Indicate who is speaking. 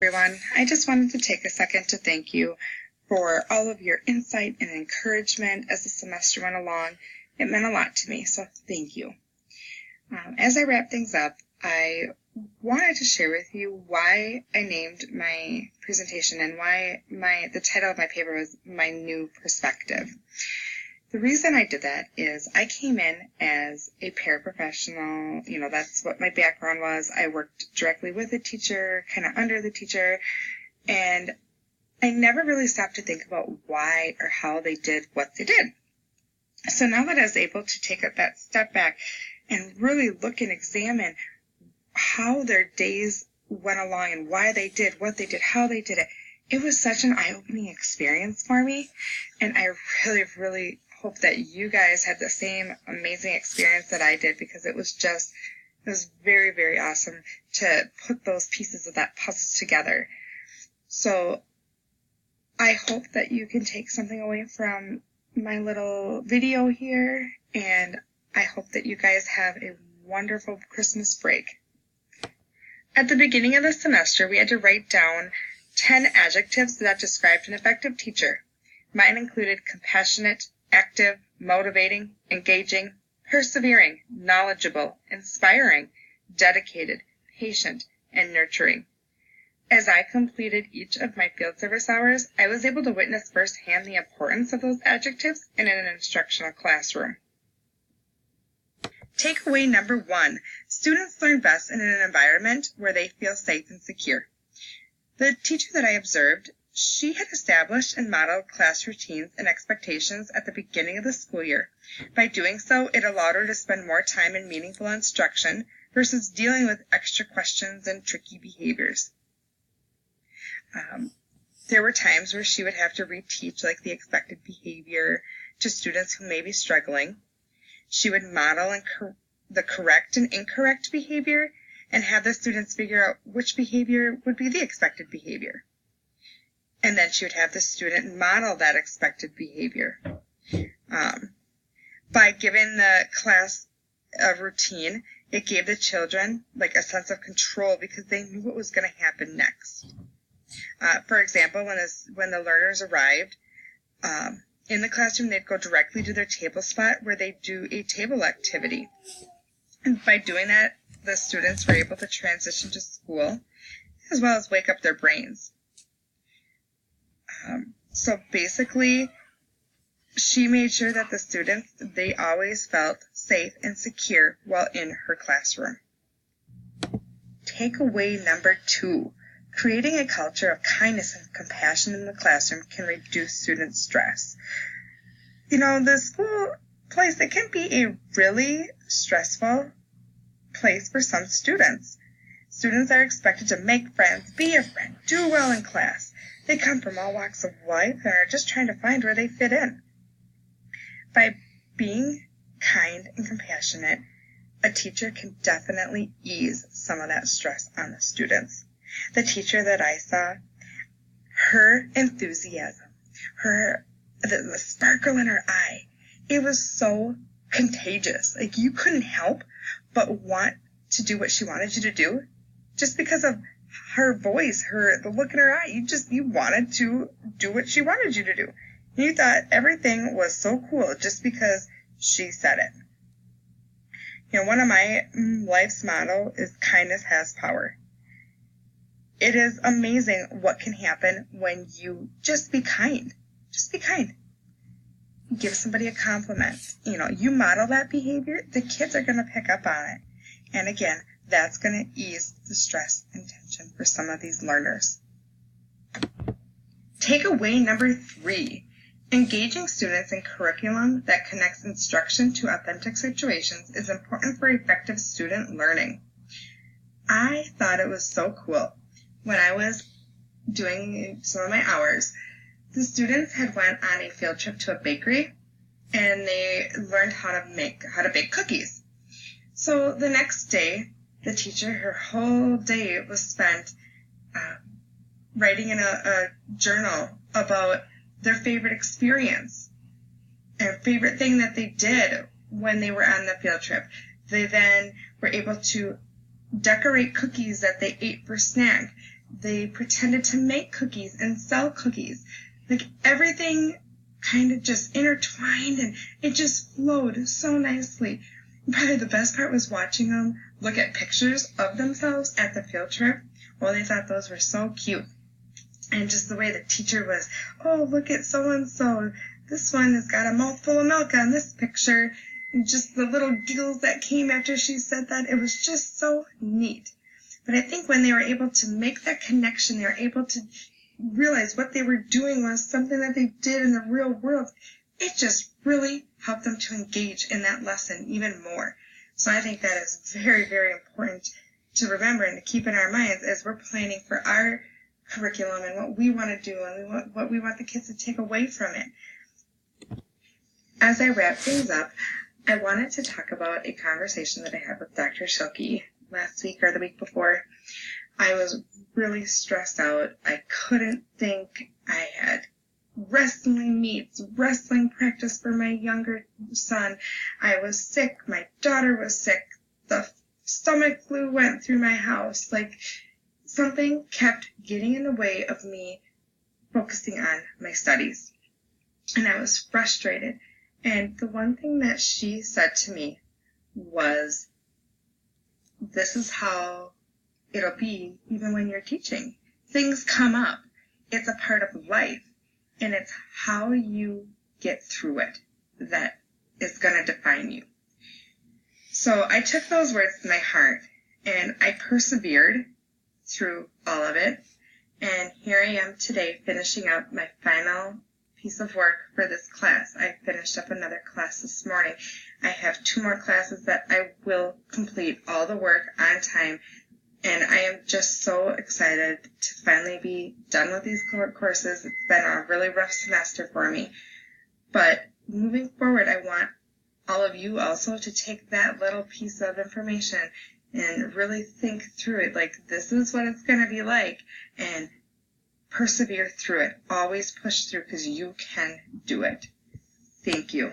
Speaker 1: everyone. I just wanted to take a second to thank you for all of your insight and encouragement as the semester went along. It meant a lot to me, so thank you. As I wrap things up, I wanted to share with you why I named my presentation and why the title of my paper was My New Perspective. The reason I did that is I came in as a paraprofessional. That's what my background was. I worked directly with a teacher, kind of under the teacher, and I never really stopped to think about why or how they did what they did. So now that I was able to take that step back and really look and examine how their days went along and why they did what they did, how they did it, it was such an eye-opening experience for me. And I really, really hope that you guys had the same amazing experience that I did, because it was very, very awesome to put those pieces of that puzzle together. So I hope that you can take something away from my little video here, and I hope that you guys have a wonderful Christmas break. At the beginning of the semester, we had to write down 10 adjectives that described an effective teacher. Mine included compassionate, active, motivating, engaging, persevering, knowledgeable, inspiring, dedicated, patient, and nurturing. As I completed each of my field service hours, I was able to witness firsthand the importance of those adjectives in an instructional classroom. Takeaway number 1, students learn best in an environment where they feel safe and secure. The teacher that I observed, she had established and modeled class routines and expectations at the beginning of the school year. By doing so, it allowed her to spend more time in meaningful instruction versus dealing with extra questions and tricky behaviors. There were times where she would have to reteach the expected behavior to students who may be struggling. She would model the correct and incorrect behavior and have the students figure out which behavior would be the expected behavior. And then she would have the student model that expected behavior. By giving the class a routine, it gave the children a sense of control because they knew what was going to happen next. For example, when the learners arrived in the classroom, they'd go directly to their table spot where they do a table activity. And by doing that, the students were able to transition to school as well as wake up their brains. So basically, she made sure that the students, they always felt safe and secure while in her classroom. Takeaway number 2, creating a culture of kindness and compassion in the classroom can reduce student stress. The school place, it can be a really stressful place for some students. Students are expected to make friends, be a friend, do well in class. They come from all walks of life and are just trying to find where they fit in. By being kind and compassionate, a teacher can definitely ease some of that stress on the students. The teacher that I saw, her enthusiasm, the sparkle in her eye, it was so contagious. You couldn't help but want to do what she wanted you to do just because of her voice, the look in her eye. You wanted to do what she wanted you to do. You thought everything was so cool just because she said it. One of my life's motto is kindness has power. It is amazing what can happen when you just be kind. Just be kind. Give somebody a compliment. You model that behavior, the kids are going to pick up on it. And again, that's going to ease the stress and tension for some of these learners. Takeaway number 3, engaging students in curriculum that connects instruction to authentic situations is important for effective student learning. I thought it was so cool. When I was doing some of my hours, the students had went on a field trip to a bakery and they learned how to bake cookies. So the next day, the teacher, her whole day was spent writing in a journal about their favorite experience, their favorite thing that they did when they were on the field trip. They then were able to decorate cookies that they ate for snack. They pretended to make cookies and sell cookies. Like everything kind of just intertwined and it just flowed so nicely. And probably the best part was watching them look at pictures of themselves at the field trip. Well, they thought those were so cute. And just the way the teacher was, oh, look at so-and-so. This one has got a mouthful of milk on this picture. And just the little giggles that came after she said that, it was just so neat. But I think when they were able to make that connection, they were able to realize what they were doing was something that they did in the real world. It just really helped them to engage in that lesson even more. So I think that is very, very important to remember and to keep in our minds as we're planning for our curriculum and what we want to do and what we want the kids to take away from it. As I wrap things up, I wanted to talk about a conversation that I had with Dr. Schilke last week or the week before. I was really stressed out. I couldn't think. I had wrestling meets, wrestling practice for my younger son. I was sick. My daughter was sick. The stomach flu went through my house. Like, something kept getting in the way of me focusing on my studies. And I was frustrated. And the one thing that she said to me was, this is how it'll be even when you're teaching. Things come up. It's a part of life. And it's how you get through it that is going to define you. So I took those words to my heart and I persevered through all of it. And here I am today finishing up my final piece of work for this class. I finished up another class this morning. I have 2 more classes that I will complete all the work on time. And I am just so excited to finally be done with these courses. It's been a really rough semester for me. But moving forward, I want all of you also to take that little piece of information and really think through it. Like, this is what it's going to be like. And persevere through it. Always push through because you can do it. Thank you.